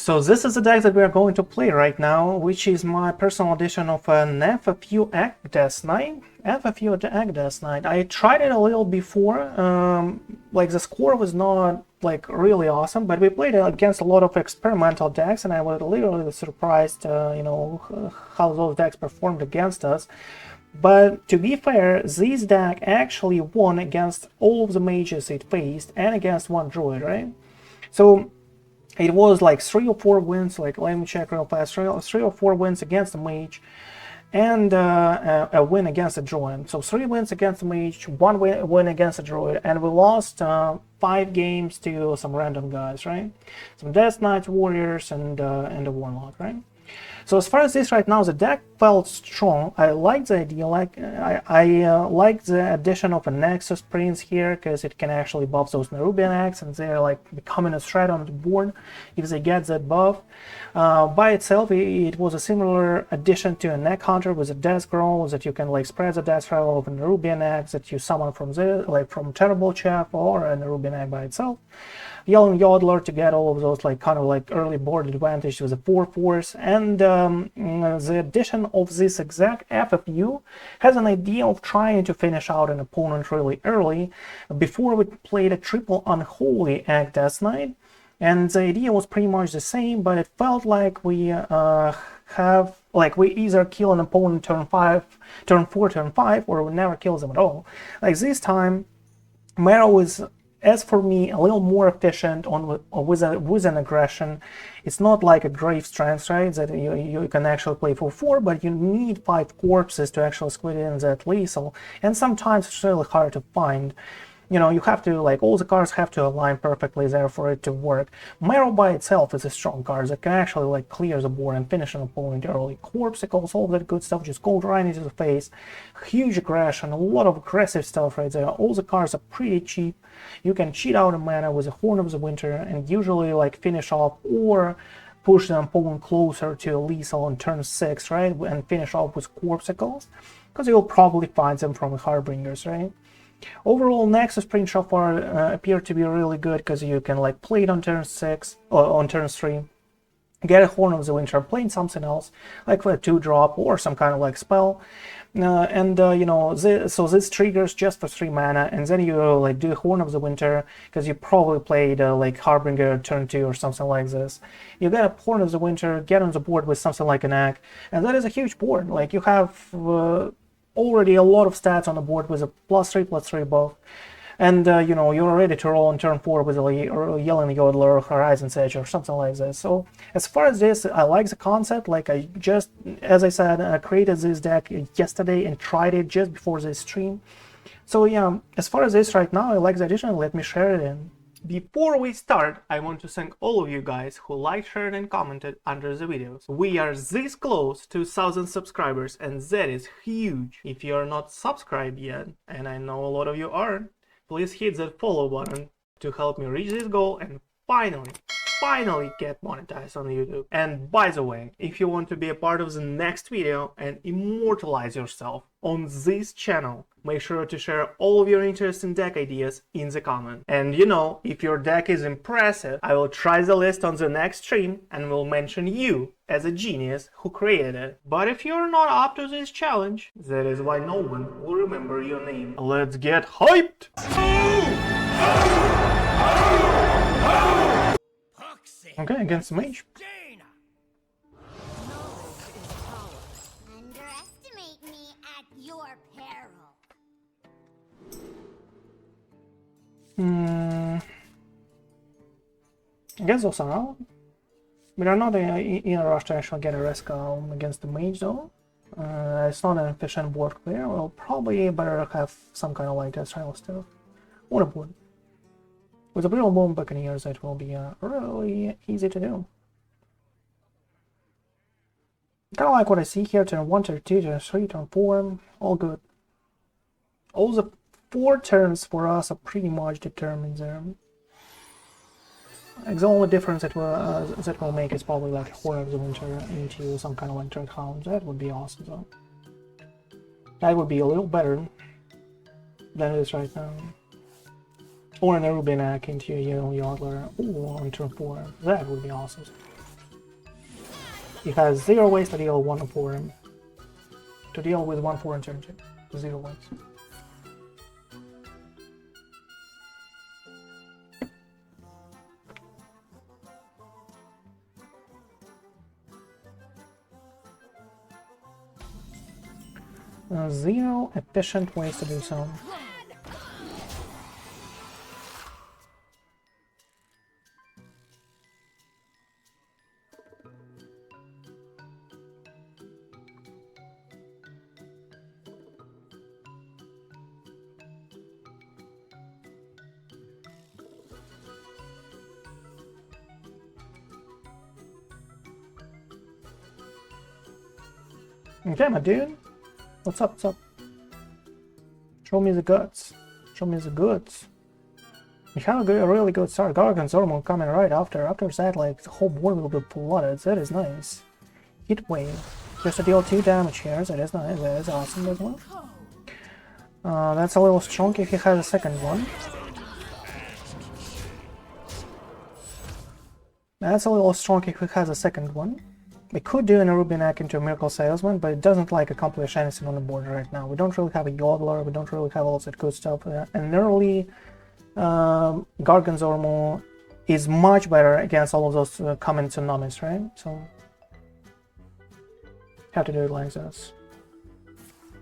So this is the deck that we are going to play right now, which is my personal edition of an FFU Egg Death Knight. FFU Egg Death Knight. I tried it a little before. Like the score was not like really awesome, but we played it against a lot of experimental decks, and I was literally surprised, you know, how those decks performed against us. But to be fair, this deck actually won against all of the mages it faced and against one druid, right? So it was like 3 or 4 wins, like let me check real fast, 3 or 4 wins against the mage and a win against the druid. So 3 wins against the mage, 1 win against the druid, and we lost 5 games to some random guys, right? Some Death Knights, Warriors, and a Warlock, right? So as far as this right now, the deck felt strong. I like the idea, I like the addition of a Nexus-Prince here, because it can actually buff those Nerubian eggs, and they're like becoming a threat on the board if they get that buff. By itself, it was a similar addition to a Neck Hunter with a Death Growl, that you can like spread the death threat of a Nerubian eggs that you summon from from Terrible Chef or a Nerubian egg by itself. Yelling Yodeler to get all of those like kind of like early board advantage with a 4/4, and the addition of this exact FFU has an idea of trying to finish out an opponent really early. Before we played a triple Unholy Egg Death Knight, and the idea was pretty much the same, but it felt like we we either kill an opponent turn 4, turn 5, or we never kill them at all. Like this time, Marrow is, as for me, a little more efficient with an aggression. It's not like a Grave Strength, right, that you can actually play for 4, but you need 5 corpses to actually squeeze in that lethal, and sometimes it's really hard to find. You know, you have to, like, all the cards have to align perfectly there for it to work. Marrow by itself is a strong card that can actually, like, clear the board and finish an opponent early. Corpsicles, all that good stuff, just go right into the face. Huge aggression, a lot of aggressive stuff right there. All the cards are pretty cheap. You can cheat out a mana with a Horn of the Winter and usually, like, finish off or push the opponent closer to a lethal on turn 6, right? And finish off with Corpsicles, because you'll probably find them from the Harbingers, right? Overall, Nexus-Prince so far appear to be really good, because you can like play it on turn 6 or on turn 3, get a Horn of the Winter, play something else like a 2-drop or some kind of like spell, you know, so this triggers just for 3 mana, and then you like do Horn of the Winter because you probably played like Harbinger turn 2 or something like this. You get a Horn of the Winter, get on the board with something like an egg, and that is a huge board. Like you have already a lot of stats on the board with a +3/+3 buff, and you know, you're ready to roll on turn 4 with a Yelling Yodeler or Horizon's Edge or something like this. So as far as this, I like the concept. Like I just, as I said, I created this deck yesterday and tried it just before this stream. So yeah, as far as this right now, I like the addition. Let me share it in. Before we start, I want to thank all of you guys who liked, shared, and commented under the videos. We are this close to 1,000 subscribers, and that is huge. If you are not subscribed yet, and I know a lot of you aren't, please hit that follow button to help me reach this goal and finally get monetized on YouTube. And by the way, if you want to be a part of the next video and immortalize yourself on this channel, make sure to share all of your interesting deck ideas in the comments. And you know, if your deck is impressive, I will try the list on the next stream and will mention you as a genius who created it. But if you're not up to this challenge, that is why no one will remember your name. Let's get hyped! Okay, against the mage. Underestimate me at your peril. I guess those are out. We are not in a rush to actually get a rescue against the mage though. It's not an efficient board clear. We'll probably better have some kind of like that style stuff. What a board. With the Brittle Bone Buccaneers, it will be really easy to do. Kind of like what I see here, turn 1, turn 2, turn 3, turn 4, all good. All the 4 turns for us are pretty much determined there. Like the only difference that will make is probably like Horn of the Winter into some kind of like Dread Hound. That would be awesome though. That would be a little better than it is right now. Or an Nerubian Egg into Yelling Yodeler on turn 4. That would be awesome. He has 0 ways to deal 1 for him. To deal with 1 4 in turn 2. 0 ways. Zero efficient ways to do so. Okay, my dude. What's up, what's up? Show me the guts. Show me the goods. You have a really good start. Gargan's Zormo coming right after. After that, like, the whole board will be flooded. That is nice. Heat wave. Just to deal 2 damage here. That is nice. That is awesome as well. That's a little strong if he has a second one. That's a little strong if he has a second one. We could do an Rubinek into a Miracle Salesman, but it doesn't like accomplish anything on the board right now. We don't really have a Yodeler, we don't really have all that good stuff. An early Gargan's is much better against all of those common tsunamis, right? So have to do it like this.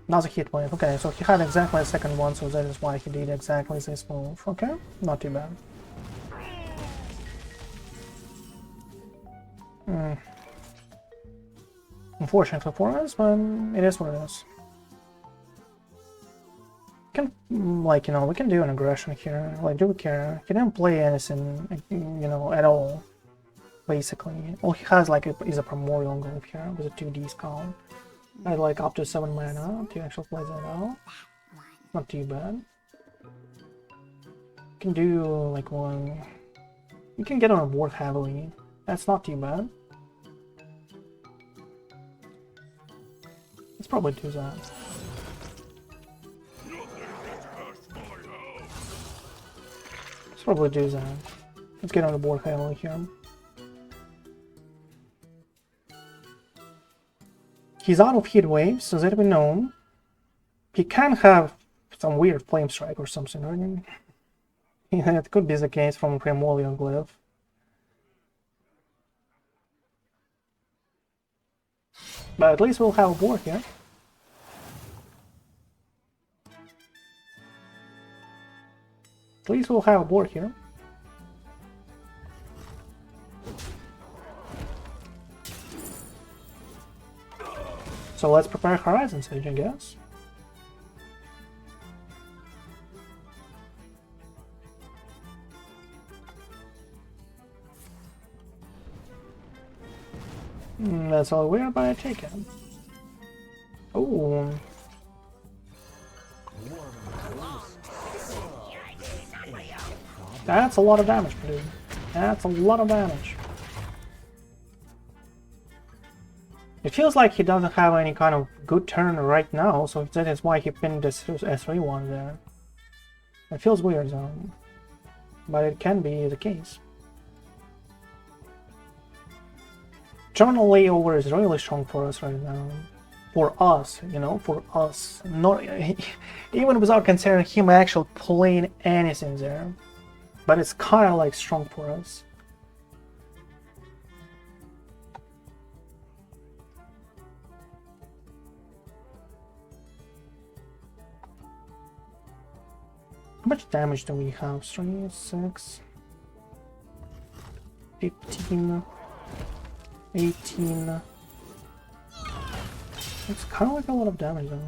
Another hit wave. Okay, so he had exactly a second one, so that is why he did exactly this move. Okay, not too bad. Unfortunately for us, but it is what it is. Can, like, you know, we can do an aggression here. Like, do we care? He didn't play anything, you know, at all, basically. All he has, like, is a Primordial Glaive here with a 2D skull. I like up to 7 mana to actually play that out. Not too bad. You can do, like, one... You can get on a board heavily. That's not too bad. Let's probably do that. Let's probably do that. Let's get on the board heavily here. He's out of heat waves, so that we know. He can have some weird flame strike or something, right? Yeah, it could be the case from Primordial Glaive. But at least we'll have a board here. At least we'll have a board here. So let's prepare Horizon Sage, I guess. That's all weird, but I take it. Oh. That's a lot of damage, dude. That's a lot of damage. It feels like he doesn't have any kind of good turn right now, so that is why he pinned this S3 one there. It feels weird though, but it can be the case. Journal Layover is really strong for us right now. For us, you know, for us. Not even without considering him actually playing anything there. But it's kind of like strong for us. How much damage do we have? 3, 6, 15, 18. It's kind of like a lot of damage though.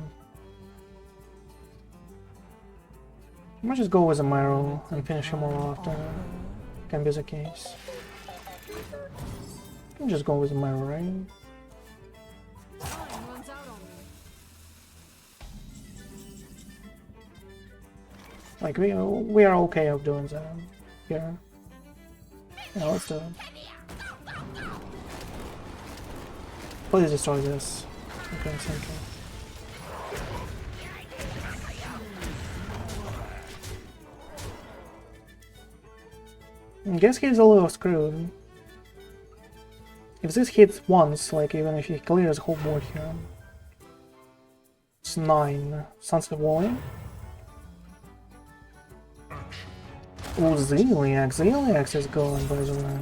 I might just go with a Myro and finish him all after. Can be the case. I can just go with a Myro, right? Like, we are okay of doing that here. Yeah, let's do it. Please destroy this. Okay, thank you. I guess he's a little screwed. If this hits once, like even if he clears the whole board here, it's 9. Sunset Volley. Oh, Ziliax is going, by the way.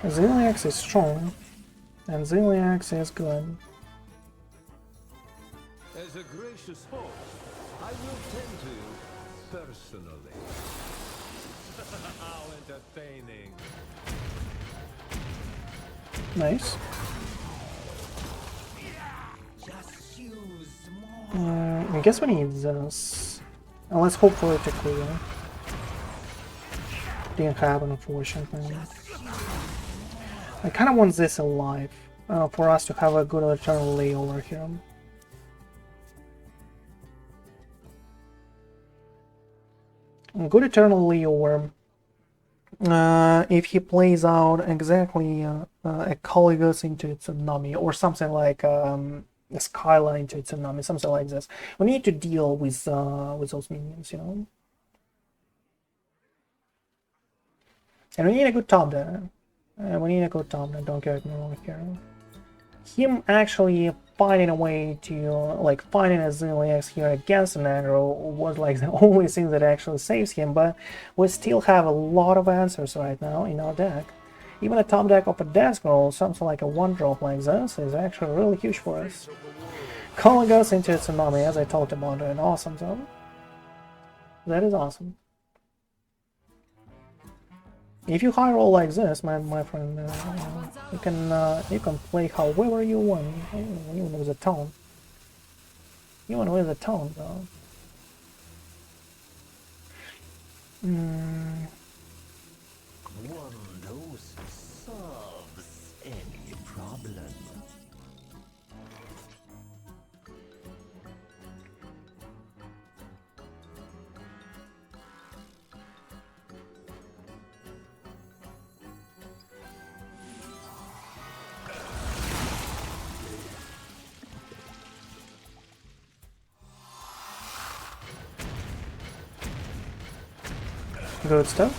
Ziliax is strong, and Ziliax is good. As a gracious host, I will tend to you personally. How entertaining. Nice. Just use more. I guess we need this. And let's hope for it to clear. Didn't happen, unfortunately. I kind of want this alive for us to have a good eternal layover here. Good eternal layover. If he plays out exactly a Caligus into Tsunami or something like a Skyline into Tsunami, something like this, we need to deal with those minions, you know. And we need a good top deck. Don't get me wrong here. Him actually finding a way to, like, finding a Ziliax here against an aggro was like the only thing that actually saves him, but we still have a lot of answers right now in our deck. Even a top deck of a Death Growl, something like a 1-drop like this, is actually really huge for us. Calling us into a Tsunami, as I talked about, an awesome zone. That is awesome. If you high roll like this, my friend, you can play however you want, even with a tone. Even with a tone, though. One dose solves any problem. Good stuff.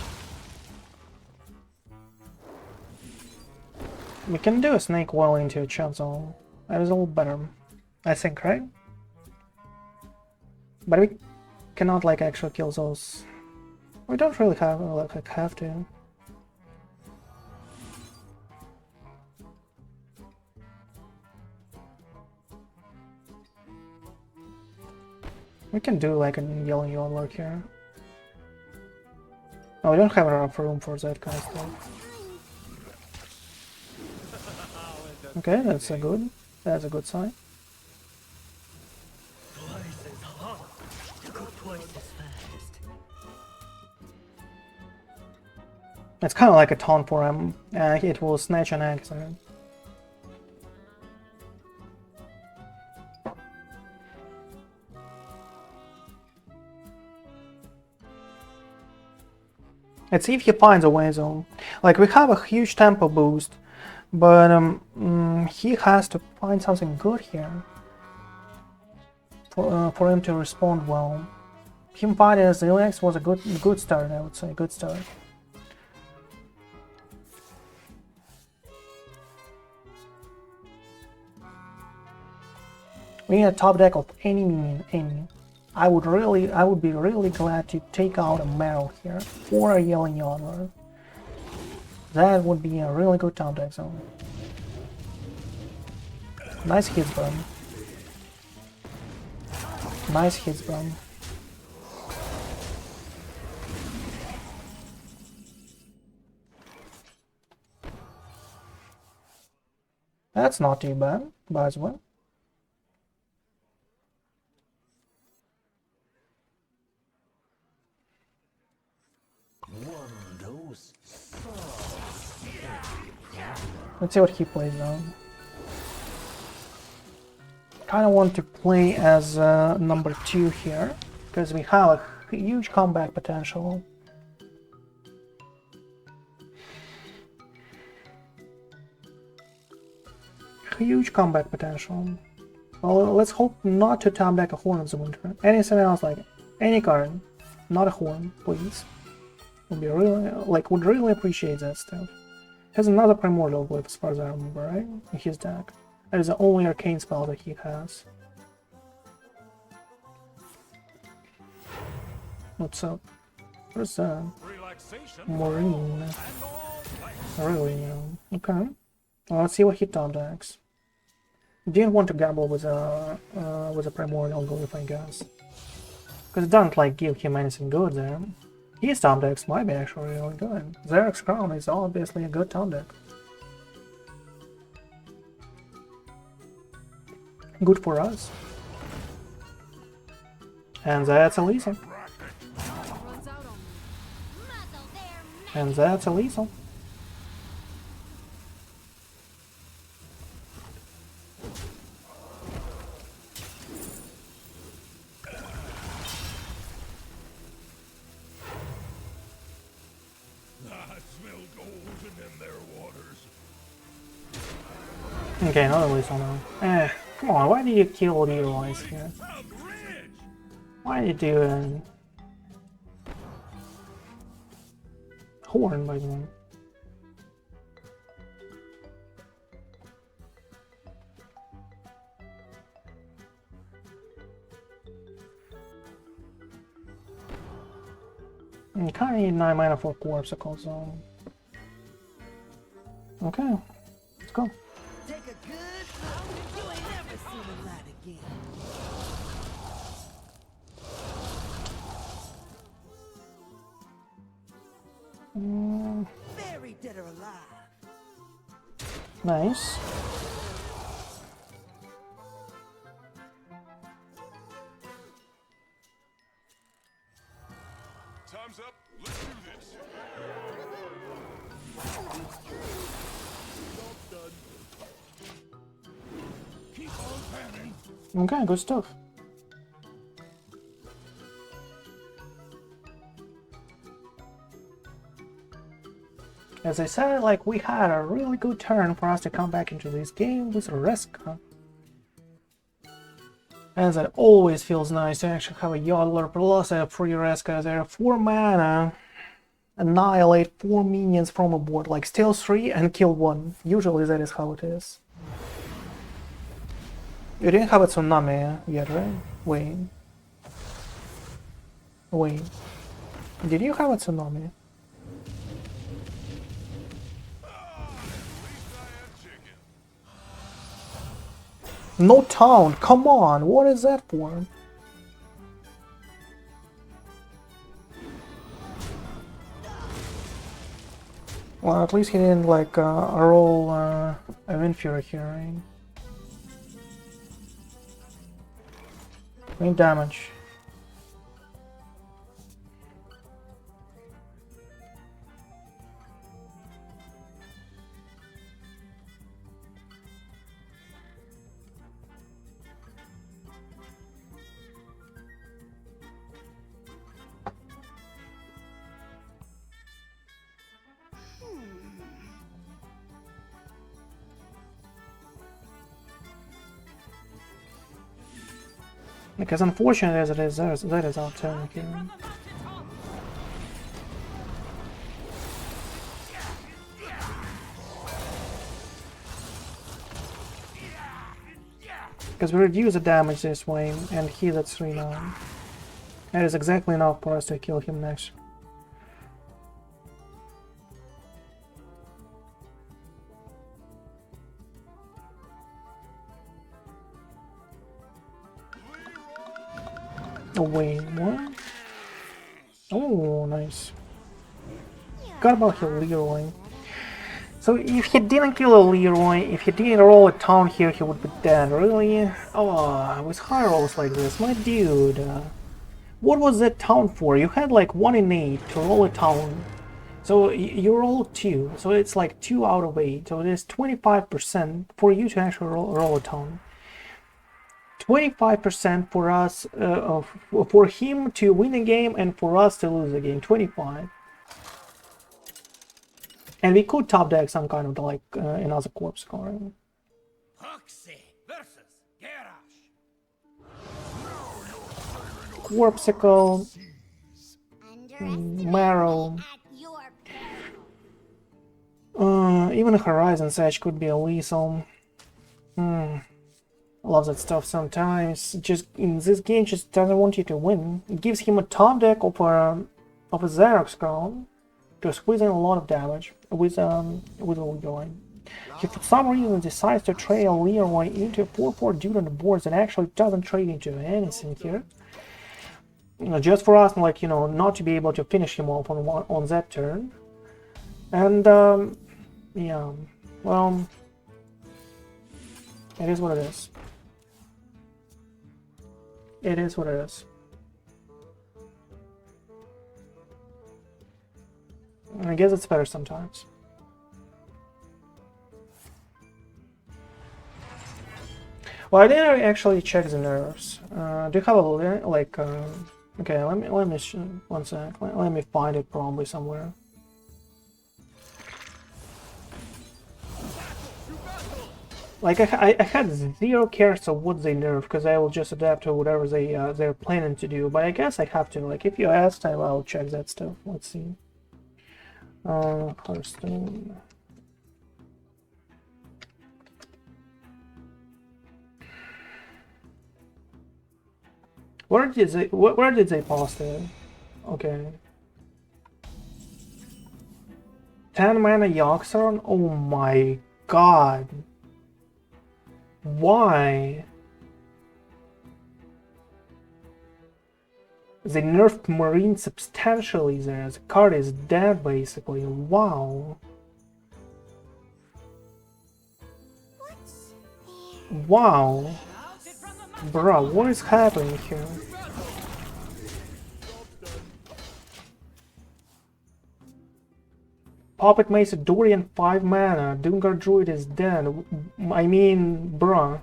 We can do a snake well into a chop zone. That is a little better, I think, right? But we cannot like actually kill those. We don't really have to. We can do like a yellow Yodler here. Oh, we don't have enough room for that kind of stuff. Okay, that's a good sign. It's kind of like a taunt for him. It will snatch an accident. Let's see if he finds a way though. Like, we have a huge tempo boost, but he has to find something good here for him to respond well. Him fighting as Ziliax was a good start, I would say, good start. We need a top deck of any minion, I would be really glad to take out a Meryl here or a Yelling Yodler. That would be a really good top deck zone. Nice hits, bro. Nice hits, bro. That's not too bad, by the way. Let's see what he plays now. Kind of want to play as number 2 here, because we have a huge comeback potential. Huge comeback potential. Well, let's hope not to top deck a Horn of the Winter. Anything else, like any card, not a Horn, please. Would be really, like, would really appreciate that stuff. Has another primordial glyph as far as I remember, right? In his deck. That is the only arcane spell that he has. What's up? What's that? Marine. Really? Okay. Well, let's see what he top decks. Didn't want to gamble with a primordial glyph, I guess, because it doesn't like give him anything good there. His top decks might be actually really good. Xerx's Crown is obviously a good top deck. Good for us. And that's a lethal. And that's a lethal. Okay, another lethal now. Come on, why do you kill Leroy's here? Why are you doing Horn, by the way? You kinda need 9 mana for Corpsicle, so... Okay, let's go. Take a good look. You ain't never seen the light again. Buried dead or alive. Nice. Time's up. Let's do this. Keep on panning. Okay, good stuff. As I said, like, we had a really good turn for us to come back into this game with a risk. As it always feels nice to actually have a Yodeler plus a free Reska there. 4 mana, annihilate 4 minions from a board, like steal 3 and kill 1. Usually that is how it is. You didn't have a Tsunami yet, right? Wait. Wait. Did you have a Tsunami? No town, come on, what is that for? Well, at least he didn't like roll a Windfury here, right? Main damage. Because unfortunate as it is, that is our turn here. Because we reduce the damage this way, and he's at 3 now. That is exactly enough for us to kill him next. Oh wait, what? Oh, nice. Forgot about his Leroy. So if he didn't kill a Leroy, if he didn't roll a town here, he would be dead, really? Oh, with high rolls like this, my dude. What was that town for? You had like 1 in 8 to roll a town. So you rolled 2, so it's like 2 out of 8. So there's 25% for you to actually roll a town. 25% for us, for him to win a game and for us to lose a game. 25. And we could top deck some kind of like another corpse card. Corpsicle, Marrow. Even Horizon's Edge could be a lethal. Love that stuff sometimes. Just in this game, just doesn't want you to win. It gives him a top deck of a Xerox growl to squeeze in a lot of damage with Leroy. He for some reason decides to trade a Leroy into a 4/4 dude on the boards and actually doesn't trade into anything here. Just for us, like, not to be able to finish him off on that turn. And yeah, well, it is what it is. It is what it is. I guess it's better sometimes. Well, I didn't actually check the nerves. Do you have a like? Okay, let me one sec. Let me find it probably somewhere. Like I had zero cares of what they nerf because I will just adapt to whatever they're planning to do. But I guess I have to. Like, if you asked, I'll check that stuff. Let's see. Hearthstone. Where did they post it? Okay. 10 mana Yoxaron? Oh my god. Why? They nerfed Marine substantially there. The card is dead basically. Wow. Wow. Bruh, what is happening here? Puppet Mace Dorian 5 mana. Doomguard Druid is dead. I mean, bruh.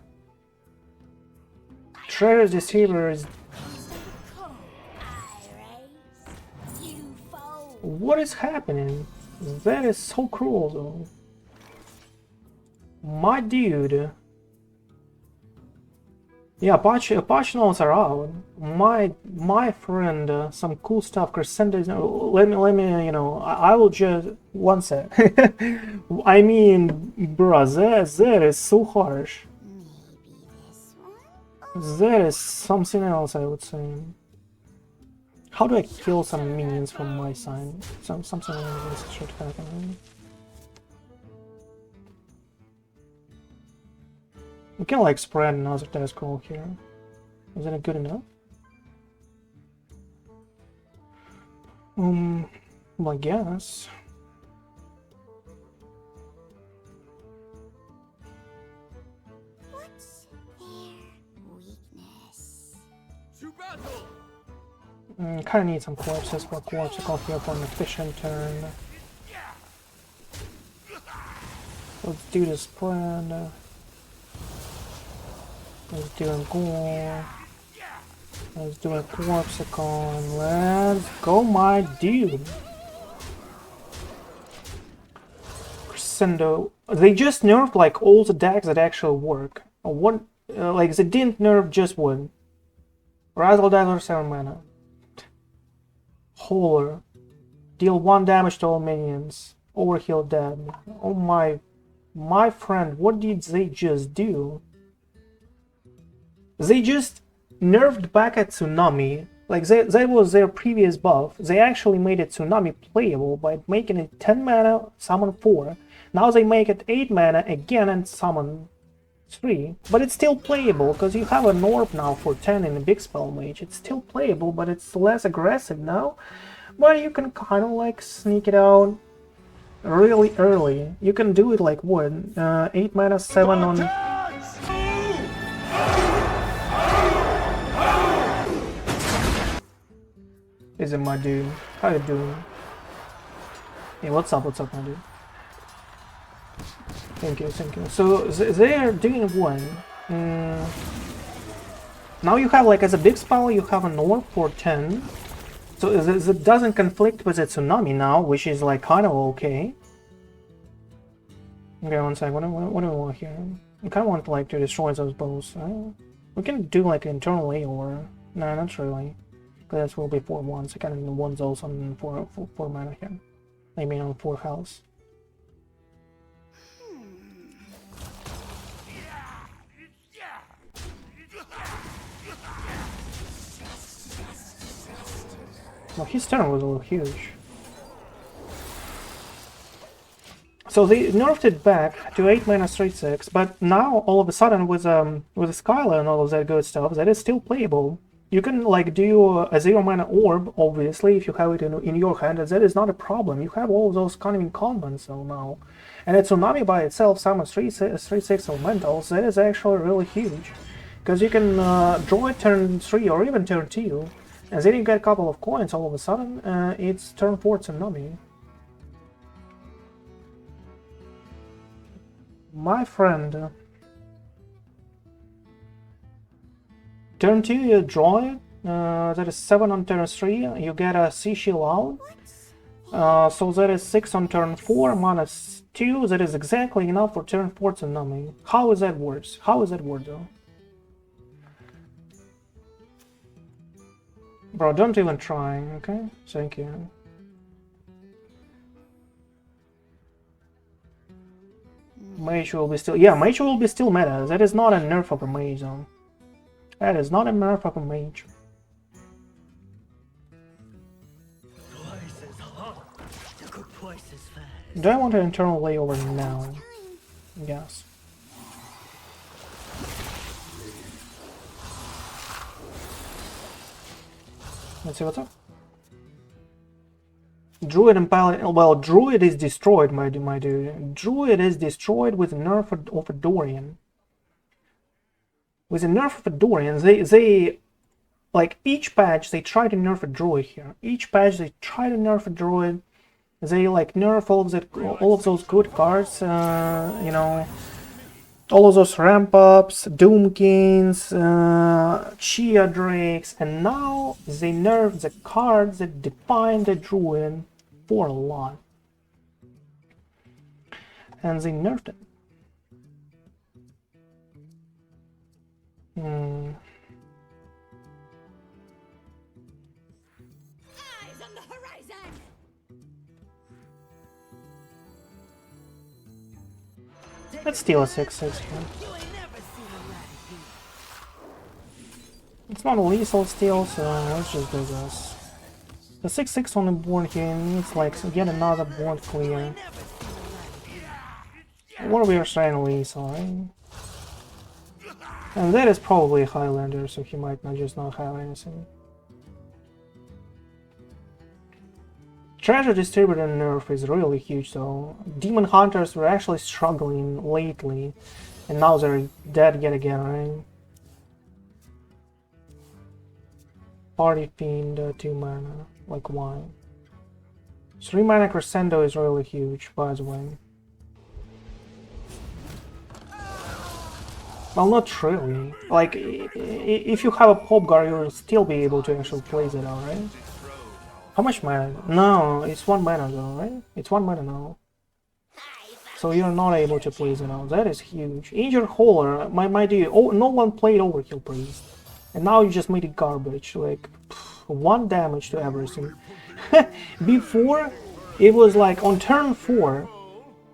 Treasure Deceiver is... What is happening? That is so cruel though. My dude. Yeah, Apache notes are out. My friend, some cool stuff. Crescendo. Let me. I will just one sec. I mean, bruh, that is so harsh. That is something else, I would say. How do I kill some minions from my side? Something like this should happen. We can like spread another dice roll here. Is that good enough? Well, I guess. What's their weakness? To battle! Kinda need some corpses for corpse to go here for an efficient turn. Let's do the spread. Let's do a ghoul. Let's do a corpsicon. Let's go, my dude. Crescendo. They just nerfed like all the decks that actually work. What? Like they didn't nerf just one. Razzle Dazzler 7 mana. Holer. Deal 1 damage to all minions. Overheal dead. Oh my friend, what did they just do? They just nerfed back at Tsunami. Like that was their previous buff. They actually made it Tsunami playable by making it 10 mana, summon 4. Now they make it 8 mana again and summon 3. But it's still playable because you have an orb now for 10 in the big spell mage. It's still playable, but it's less aggressive now. But you can kind of like sneak it out really early. You can do it like what? 8 mana, 7 on... Is it my dude? How you doing? Hey, what's up, my dude? Thank you. So they are doing one. Now you have like as a big spell, you have an orb for 10. So it doesn't conflict with the Tsunami now, which is like kind of okay. Okay, one sec. What do we want here? We kind of want like to destroy those bows. We can do like internally or no, not really. Because that will be 4/1, so kind of one those on 4 mana here. I mean on 4 health. Well, his turn was a little huge. So they nerfed it back to 8 mana straight 6, but now all of a sudden with the Skylar and all of that good stuff, that is still playable. You can like do a 0 mana orb, obviously, if you have it in your hand, and that is not a problem. You have all of those kind of incumbents so now. And a Tsunami by itself, summon 3/6 elementals, that is actually really huge. Because you can draw it turn 3 or even turn 2, and then you get a couple of coins all of a sudden, it's turn 4 Tsunami. My friend. Turn 2 you draw it, that is 7 on turn 3, you get a Sea Shield out. So that is 6 on turn 4, minus 2, that is exactly enough for turn 4 Tsunami. How is that worse? How is that worse though? Bro, don't even try, okay? Thank you. Mage will be still... Yeah, Mage will be still meta. That is not a nerf of a Mage though. That is not a nerf of a Mage. Twice as hot to cook twice as fast. Do I want an internal layover now? Yes. Let's see what's up. Druid and Paladin. Well, Druid is destroyed, my dude. Druid is destroyed with a nerf of a Dorian. With a nerf of a Dorian, they like each patch they try to nerf a Druid here. Each patch they try to nerf a Druid. They like nerf all of those good cards. You know, all of those ramp ups, Doomkins, Chia Drakes, and now they nerf the cards that define the Druid for a lot. And they nerfed it. Eyes on the horizon. Let's steal a 6/6 here. You ain't never seen a rat. It's not a lethal steal, so let's just do this. The 6/6 on the board here needs like get another board clear. Or we are trying lethal, right? And that is probably a Highlander, so he might not have anything. Treasure Distributor nerf is really huge though. Demon Hunters were actually struggling lately, and now they're dead yet again, right? Party Fiend, 2 mana, like why? 3 mana Crescendo is really huge, by the way. Well, not really. Like, if you have a Pop Guard, you'll still be able to actually place it out, right? How much mana? No, it's 1 mana though, right? It's 1 mana now. So you're not able to place it out. That is huge. Injured Holler, my dude, oh, no one played Overkill Priest. And now you just made it garbage. Like, 1 damage to everything. Before, it was like on turn 4.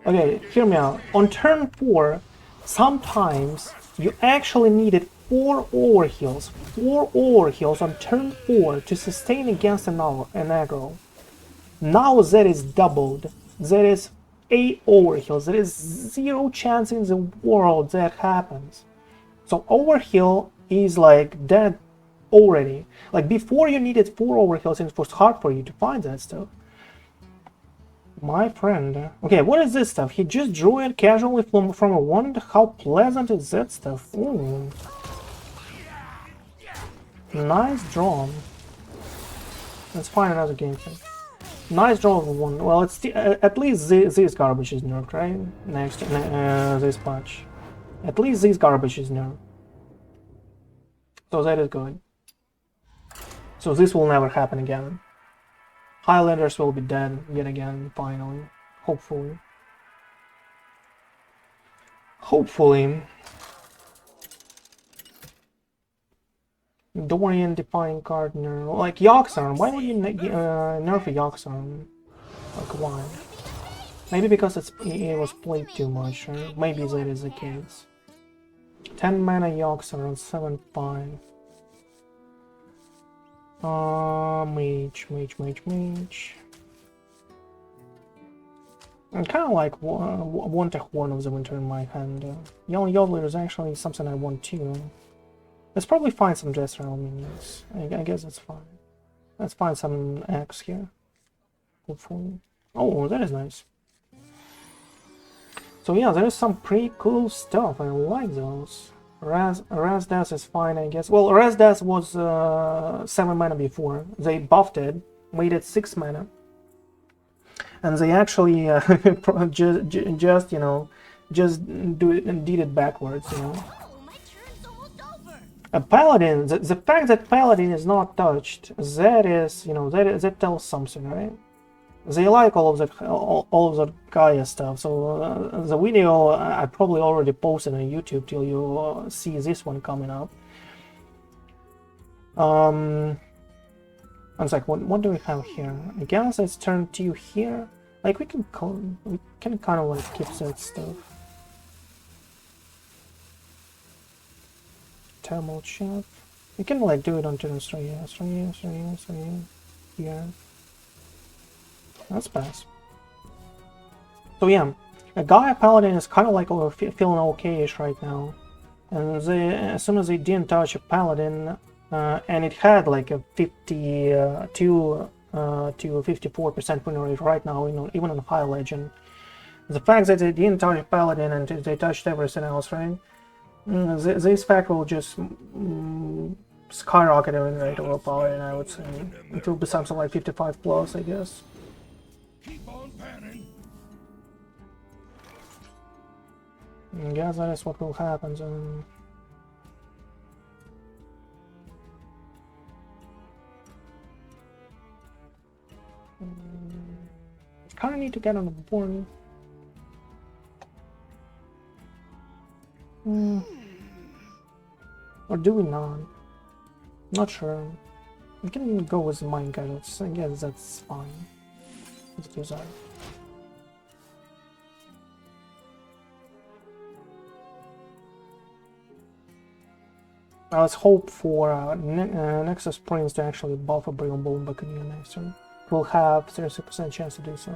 Okay, hear me out. On turn 4, sometimes you actually needed 4 overheals. 4 overheals on turn 4 to sustain against an aggro. Now that is doubled. That is 8 overheals. There is 0 chance in the world that happens. So overheal is like dead already. Like before you needed 4 overheals and it was hard for you to find that stuff. My friend. Okay, what is this stuff? He just drew it casually from a wand. How pleasant is that stuff? Ooh. Nice drawn. Let's find another game thing. Nice draw of 1. Well, it's at least this garbage is nerfed, right? Next, this patch. At least this garbage is nerfed. So that is good. So this will never happen again. Highlanders will be dead yet again, finally. Hopefully. Hopefully. Dorian Defying card nerf. Like Yoxarm. Why would you nerf a Yoxarm? Like why? Maybe because it was played too much, right? Maybe that is the case. 10 mana Yoxarm on 7/5. Mage. I kind of like want a Horn of the Winter in my hand. Young Yodeler is actually something I want too. Let's probably find some Jezreel minions. I guess that's fine. Let's find some eggs here. Hopefully. Oh, that is nice. So yeah, there is some pretty cool stuff. I like those. Raz Death is fine, I guess. Well, Raz Death was 7 mana before. They buffed it, made it 6 mana. And they actually just you know, just did it backwards, you know. My turn's almost over. A paladin, the fact that paladin is not touched, that is, you know, that tells something, right? They like all of that Gaia stuff. So the video I probably already posted on YouTube till you see this one coming up. I was like, what do we have here? I guess it's turn 2 here. Like we can kind of like keep that stuff. Thermal chef. We can like do it on turn 3 here. That's pass. So yeah, a Gaia Paladin is kind of like feeling okay-ish right now. And as soon as they didn't touch a Paladin, and it had like a 52 to 54% win rate right now, you know, even on High Legend. The fact that they didn't touch a Paladin and they touched everything else, right? This fact will just skyrocket the win rate overpowered, and I would say it will be something like 55 plus, I guess. Keep on panning. I guess that is what will happen then. Kinda need to get on the board. Or do we not? Not sure. We can go with Mind Guidance. I guess that's fine. Let's do that. Now let's hope for Nexus-Prince to actually buff a Brilliant Bone Buccaneer next turn. We'll have 36% chance to do so.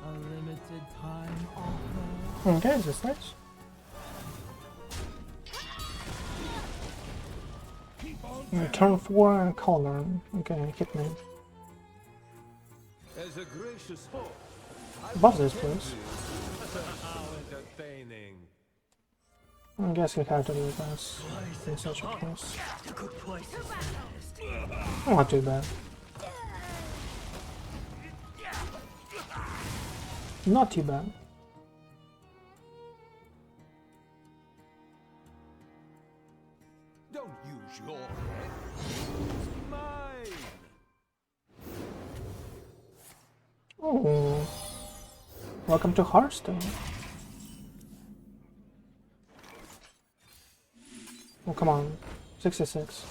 A limited time offer. Okay, is this nice? Turn 4 color. Okay, hit me. As a gracious host, Buff this, please. how entertaining. I guess you have to do this in such a case. The good place is fast. Not too bad. Not too bad. Don't use your head. It's mine. Oh, welcome to Hearthstone. Oh, come on. 66.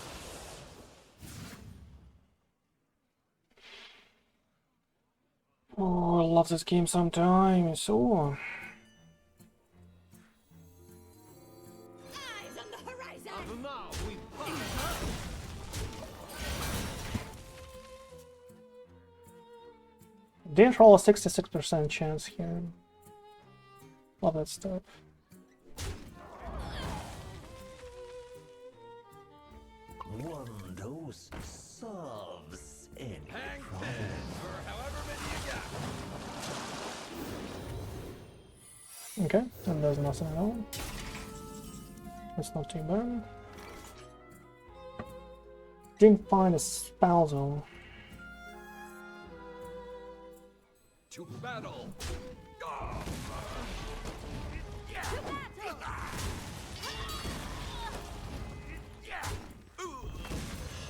Oh, I love this game sometimes. Oh. Eyes on the horizon. And now we fight. Didn't roll a 66% chance here. Love that stuff. One dose solves any Hang problem. ten for however many you got. Okay, that does nothing at all. That's not too bad. Didn't find a spell though. To battle.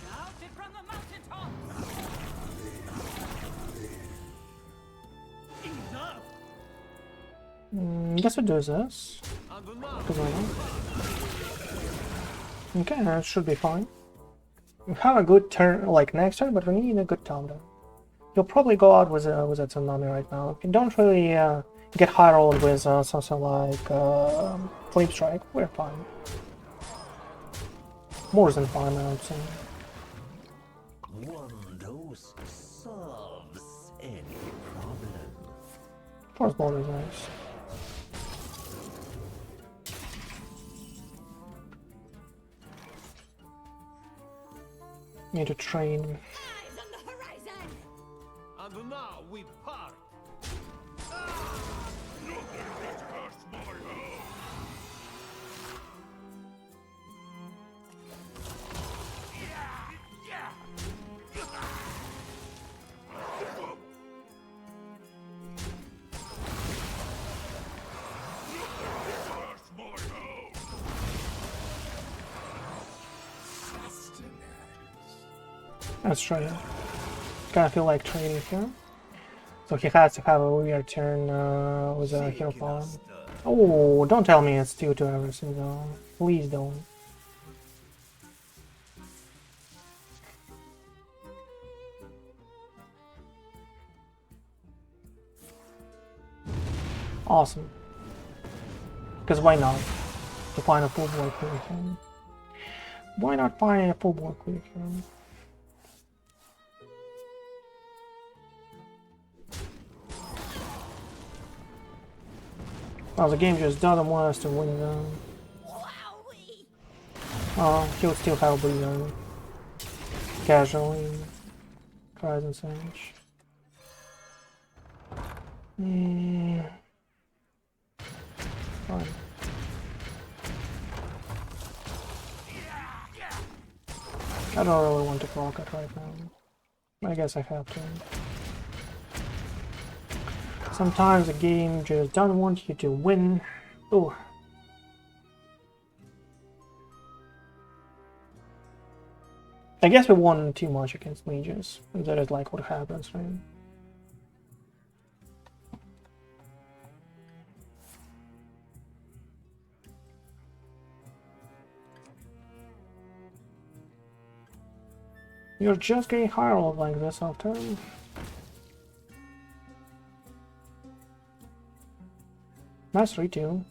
Shouted from the mountaintops. Guess we do this. And now Good right now. Okay, that should be fine. We have a good turn, like next turn, but we need a good counter. You'll probably go out with a tsunami right now. If you don't really get high rolled with something like Flame Strike, we're fine. More than 5, I would say. One dose solves any problem. Force ball is nice. Need to train. Eyes on the horizon. And now we part. Let's try it. Kinda feel like trading here. So he has to have a weird turn with a hero power. Oh, don't tell me it's 2 to everything though. Please don't. Awesome. Because why not? To find a full board quick here. Why not find a full board quick here? Oh, the game just doesn't want us to win though. Wowee. Oh, he'll still have bleed on. Casually. Tries and such. Fine. I don't really want to block it right now. I guess I have to. Sometimes the game just doesn't want you to win. Ooh. I guess we won too much against mages. And that is like what happens, right? You're just getting higher like this after. Nice 3-2.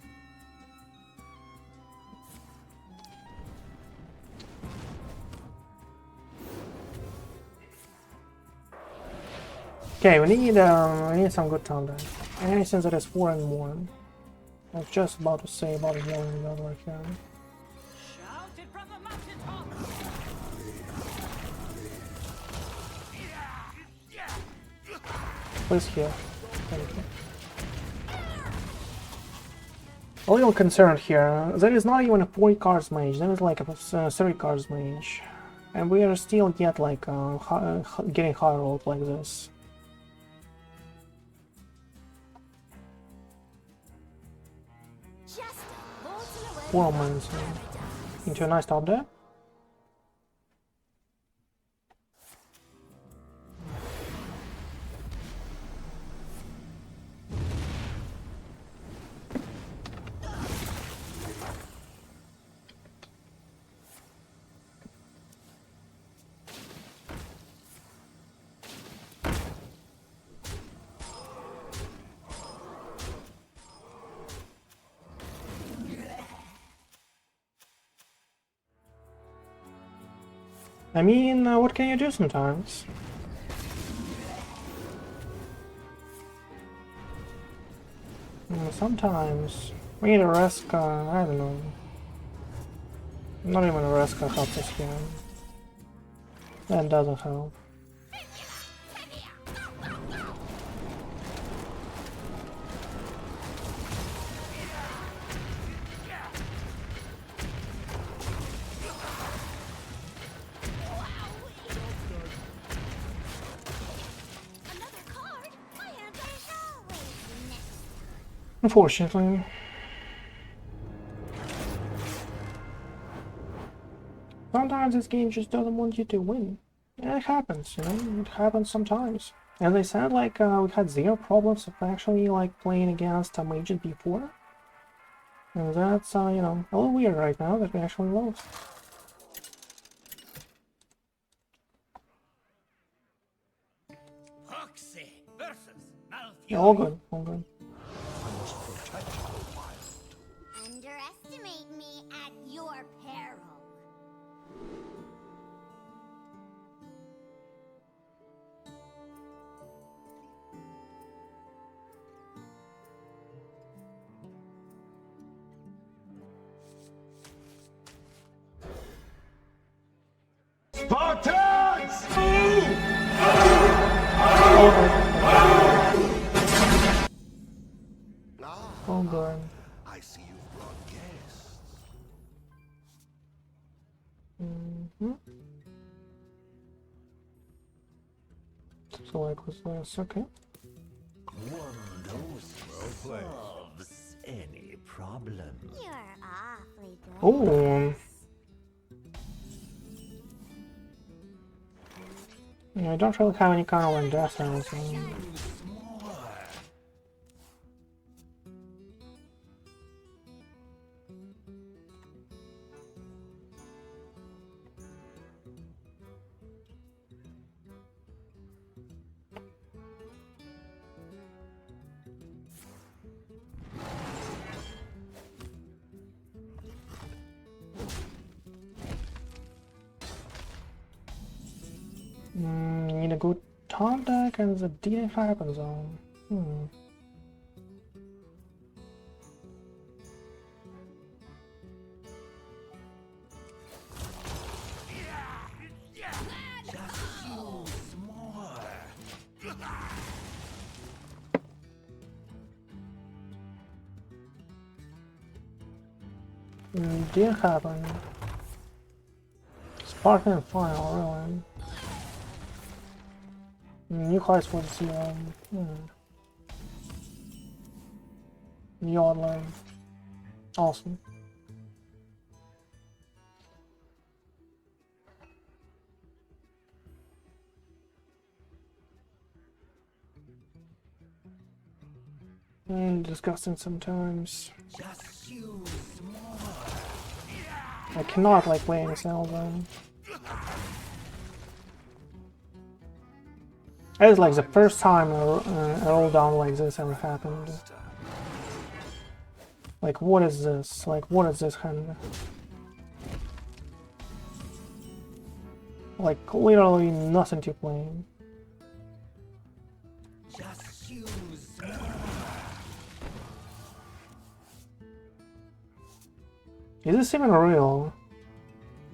Okay, we need some good time then. And since it is 4 and 1, I was just about to say about ignoring the other here. Shout it from the mountaintop. Please heal. Thank you. A little concerned here. There is not even a 40 cards mage. There is like a 30 cards mage, and we are still yet like getting high rolled like this. Just a bolting away. 4 mines into a nice top there. I mean, what can you do sometimes? Sometimes we need a risk, I don't know. Not even a risk helps us here. That doesn't help. Another card? My hands are always next. Unfortunately. Sometimes this game just doesn't want you to win. And it happens, you know, it happens sometimes. As I said, like, we had 0 problems of actually, like, playing against mages before. And that's, you know, a little weird right now that we actually lost. Foxy versus Malfury. Yeah, all good, all good. Underestimate me at your peril. Spartans! Oh god. I see you've brought guests. So like was this okay? One dose solves any problem. You're awfully good. Oh. Yeah, I don't really have any kind of like death or anything. Need a good top deck and the D5 happens zone. Didn't happen. Sparkling final, really. New cards for the Yardline. Awesome. Disgusting sometimes. Just use more. I cannot like play any Zelda. It's like the first time a roll down like this ever happened. Like what is this? Like what is this hand? Like literally nothing to play. Just use more. Is this even real?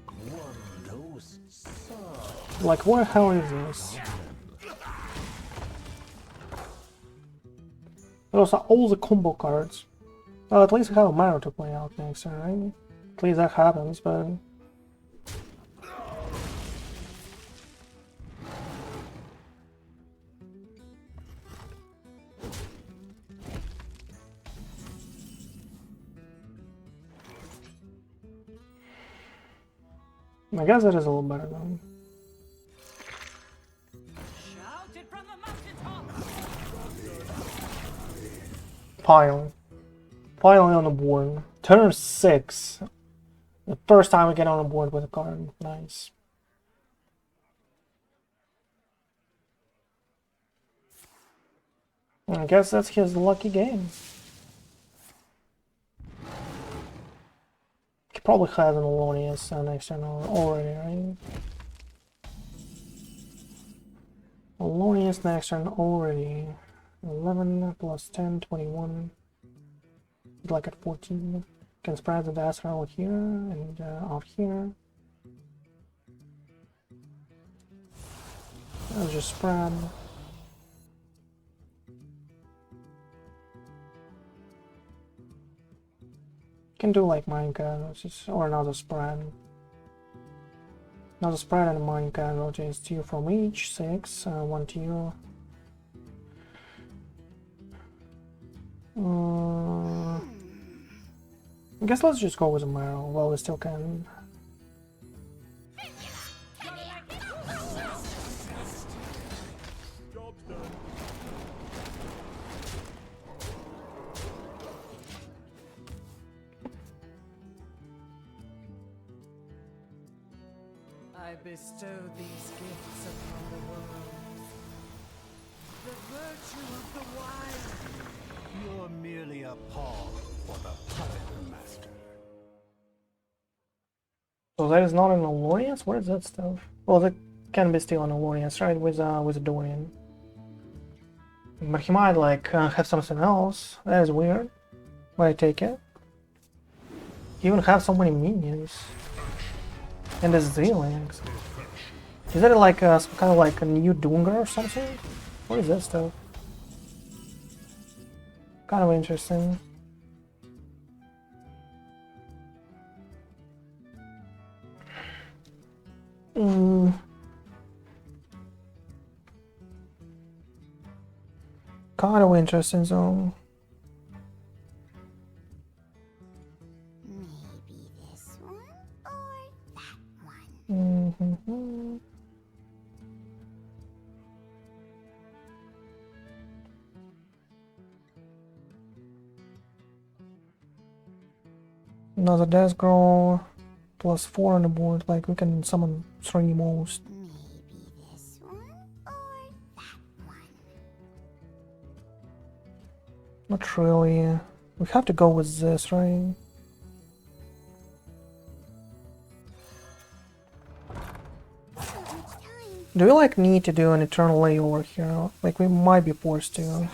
One dose solves. Like what the hell is this? Also, all the combo cards. Well, at least we have a Mario to play out next turn, right? At least that happens, but... I guess that is a little better though. Shouted from the mountaintop. Pile. Finally on the board. Turn 6. The first time I get on the board with a card. Nice. I guess that's his lucky game. He probably has an Alonius next turn already, right? Alonius next turn already. 11 plus 10, 21. Like at 14. Can spread the dice roll here and out here. I'll just spread. Can do like Minecraft or another spread. Another spread and Minecraft, which is 2 from each, 6, 1 to you. I guess let's just go with a Marrow while we still can. I bestow these gifts upon the world. The virtue of the wild. You're merely a pawn for the puppet master. So that is not an Alonius? What is that stuff? Well, that can be still an Alonius, right? With a Dorian. But he might like have something else. That is weird. But I take it. He even have so many minions. And the Zealings. Is that like some kind of like a new Dunga or something? What is that stuff? Kind of interesting. Kind of interesting zone. Maybe this one or that one. Another death growl. +4 on the board. Like we can summon 3 most. Maybe this one or that one. Not really. We have to go with this, right? Do we like need to do an eternal layover here? Like we might be forced to.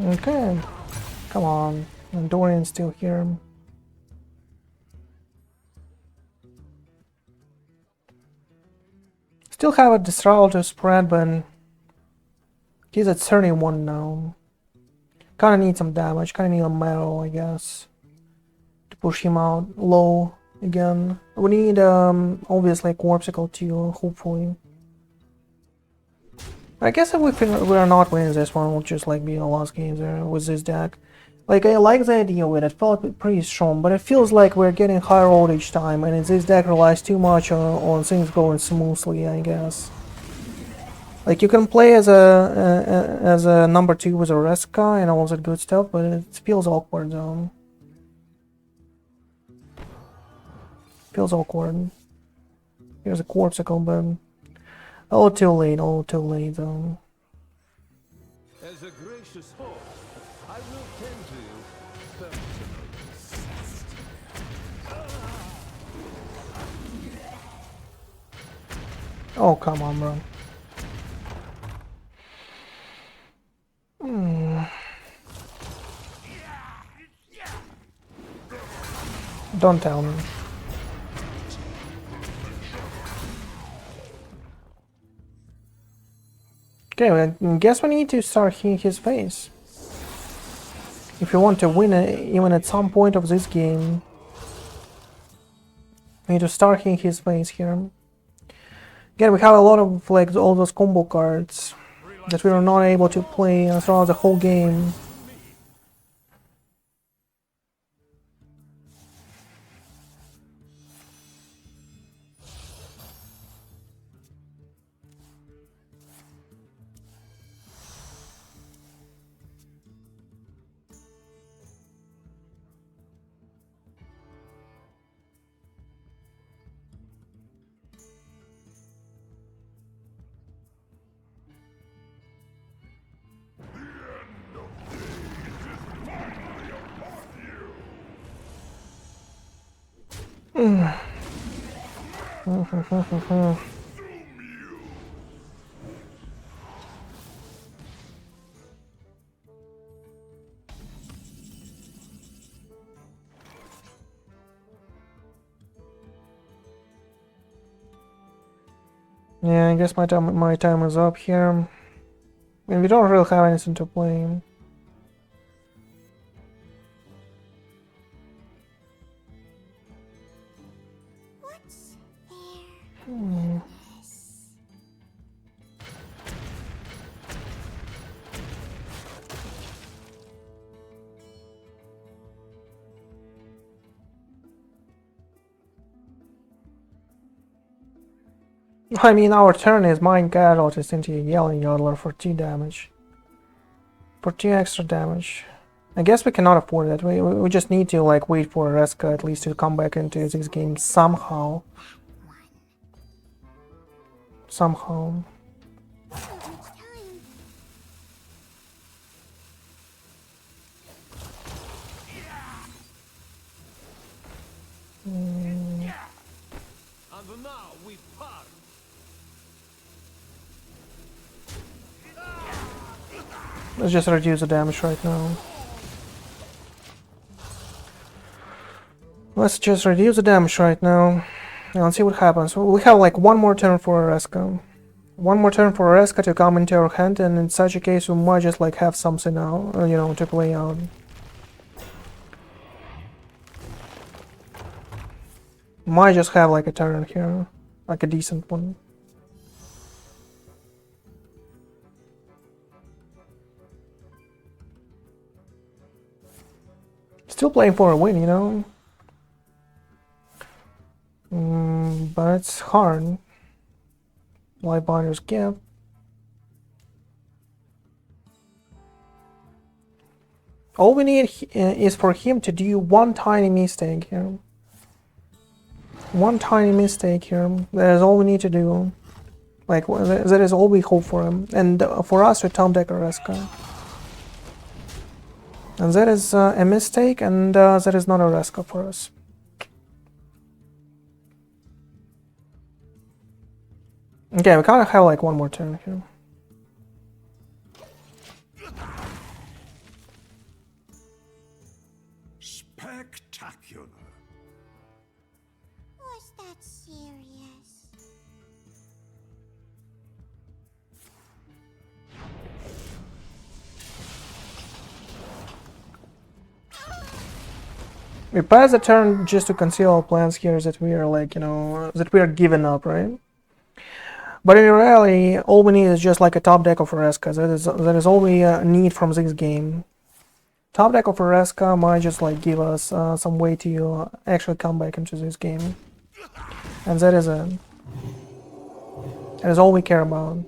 Okay, come on. And Dorian's still here. Still have a Disrael to spread, but he's at 31 now. Kinda need some damage, kinda need a metal, I guess, to push him out low again. We need obviously a Corpsicle too, hopefully. I guess if we are not winning this one, we'll just like be in the last games there with this deck. Like I like the idea with it, felt pretty strong, but it feels like we're getting high rolled each time, and this deck relies too much on things going smoothly, I guess. Like you can play as a number 2 with a Reska and all that good stuff, but it feels awkward though. Feels awkward. Here's a Corpsicle, but a little too late though. As a gracious host, I will tend to personally. Oh, come on, bro. Don't tell me. Okay, I guess we need to start hitting his face. If you want to win it, even at some point of this game, we need to start hitting his face here. Again, we have a lot of like all those combo cards that we are not able to play throughout the whole game. Yeah, I guess my time is up here. I mean, we don't really have anything to play. What's there? I mean, our turn is Mind Catalyst into a Yelling Yodeler for 2 damage. For 2 extra damage. I guess we cannot afford that. We just need to like wait for Reska at least to come back into this game somehow. Somehow. Let's just reduce the damage right now. Let's just reduce the damage right now. And let's see what happens. We have like one more turn for Oreska. One more turn for Oreska to come into our hand, and in such a case we might just like have something now, you know, to play out. Might just have like a turn here, like a decent one. Still playing for a win, you know? But it's hard. Lightbinder's gift. All we need is for him to do one tiny mistake here. One tiny mistake here. That is all we need to do. Like, that is all we hope for him. And for us to Tom Deck Oreska. And that is a mistake, and that is not a Oreska for us. Okay, we kind of have like one more turn here. Spectacular. Was that serious? We pass the turn just to conceal our plans here that we are like, you know, that we are giving up, right? But in reality, all we need is just like a top deck of Oreska. That is all we need from this game. Top deck of Oreska might just like give us some way to actually come back into this game. And that is it. That is all we care about.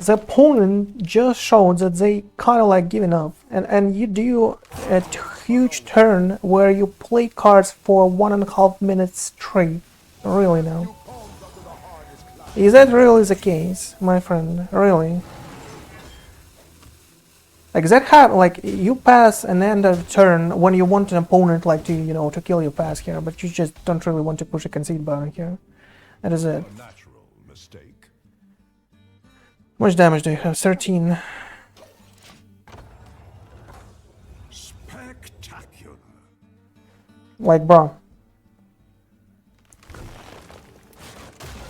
The opponent just showed that they kind of like giving up, and you do a huge turn where you play cards for 1.5 minutes straight. Really now? Is that really the case, my friend? Really? Like that happen? Like you pass an end of turn when you want an opponent like to, you know, to kill you fast here, but you just don't really want to push a concede button here. That is it. A natural mistake. How much damage do you have? 13. Spectacular. Like, bro.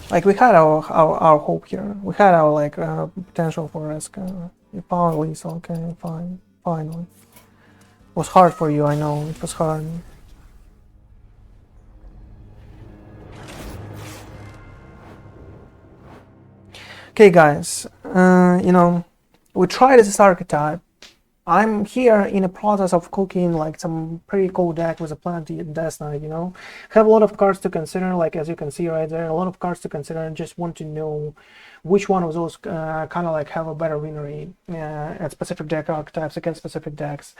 Like, we had our hope here. We had our, like, potential for Oreska. You power lethal, okay, fine. Finally. It was hard for you, I know. It was hard. Okay, guys, you know, we tried this archetype. I'm here in a process of cooking like some pretty cool deck with a Planet Death Knight, you know. Have a lot of cards to consider, like as you can see right there, a lot of cards to consider, and just want to know which one of those kind of like have a better win rate at specific deck archetypes against specific decks.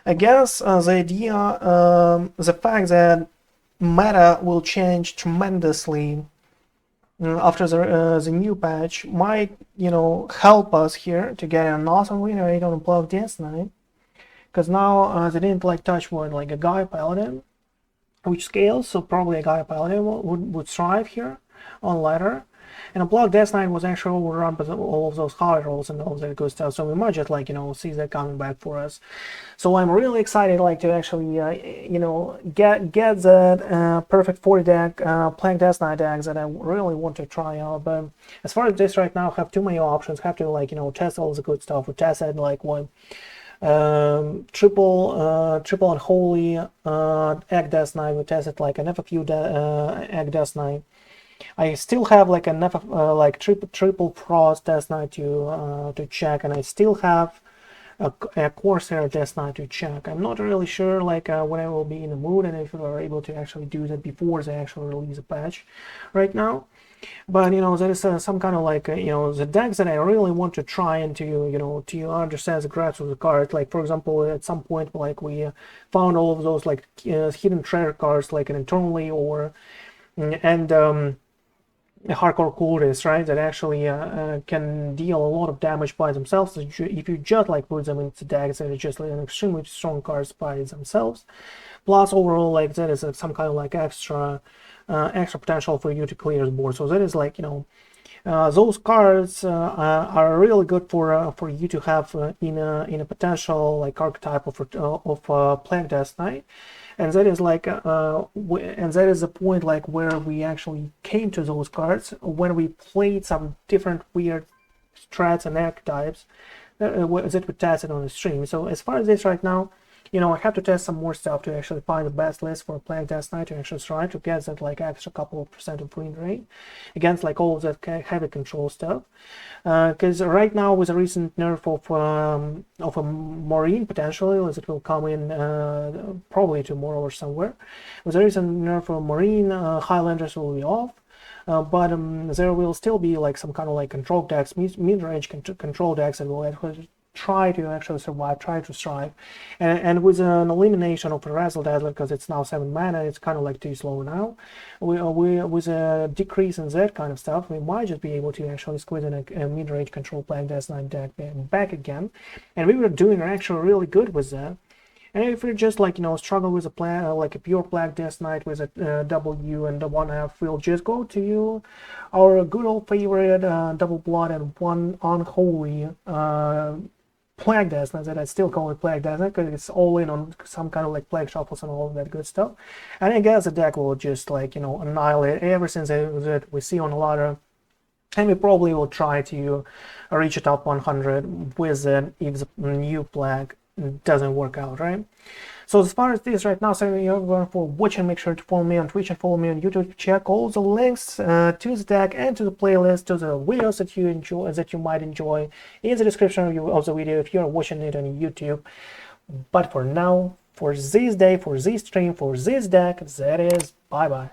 I guess the idea, the fact that meta will change tremendously after the new patch might, you know, help us here to get an awesome win rate on Planet Death Knight, because now they didn't like touch one like a Gaia Paladin, which scales, so probably a Gaia Paladin would thrive here on ladder. And a Block Death Knight was actually overrun by all of those hard rolls and all that good stuff, so we might just like, you know, see that coming back for us. So I'm really excited like to actually you know, get that perfect 40 deck Plague Death Knight decks that I really want to try out. But as far as this right now, have too many options, have to like, you know, test all the good stuff. We tested like one triple unholy Egg Death Knight. We tested like an FFU Egg Death Knight. I still have like enough like triple Frost Death Knight to check, and I still have a Corsair Death Knight to check. I'm not really sure like when I will be in the mood and if we are able to actually do that before they actually release a patch right now. But you know, there is some kind of like you know, the decks that I really want to try and to, you know, to understand the grasp of the card. Like for example, at some point like we found all of those like hidden treasure cards like internally, or and hardcore cultists, right, that actually can deal a lot of damage by themselves. If you just like put them into decks, they're just like an extremely strong cards by themselves. Plus, overall, like that is some kind of like extra potential for you to clear the board. So that is like, you know, those cards are really good for you to have in a potential like archetype of Plague Death Knight. And that is like and that is the point like where we actually came to those cards when we played some different weird strats and archetypes that we tested on the stream. So as far as this right now, you know, I have to test some more stuff to actually find the best list for Plague Death Knight to actually try to get that like extra couple of % of win rate against like all of that heavy control stuff. Because right now with a recent nerf of a Marine potentially, as it will come in probably tomorrow or somewhere, with a recent nerf of Marine, Highlanders will be off. But there will still be like some kind of like control decks, mid-range control decks that will try to actually survive, try to strive, and with an elimination of the Razzle Dazzler, because it's now 7 mana, it's kind of like too slow now. We with a decrease in that kind of stuff, we might just be able to actually squeeze in a mid-range control Plague Death Knight deck back again, and we were doing actually really good with that. And if you're just like, you know, struggle with a like a pure Plague Death Knight with a W and a 1/2, we'll just go to our good old favorite double blood and one unholy Plague Death Knight, that I still call it Plague Death Knight because it's all in on some kind of like Plague Shuffles and all of that good stuff. And I guess the deck will just like, you know, annihilate everything that we see on the ladder. And we probably will try to reach a top 100 with it if the new Plague doesn't work out, right? So as far as this right now, thank you everyone for watching. Make sure to follow me on Twitch and follow me on YouTube. Check all the links to the deck and to the playlist, to the videos that you enjoy, that you might enjoy, in the description of the video if you're watching it on YouTube. But for now, for this day, for this stream, for this deck, that is bye bye.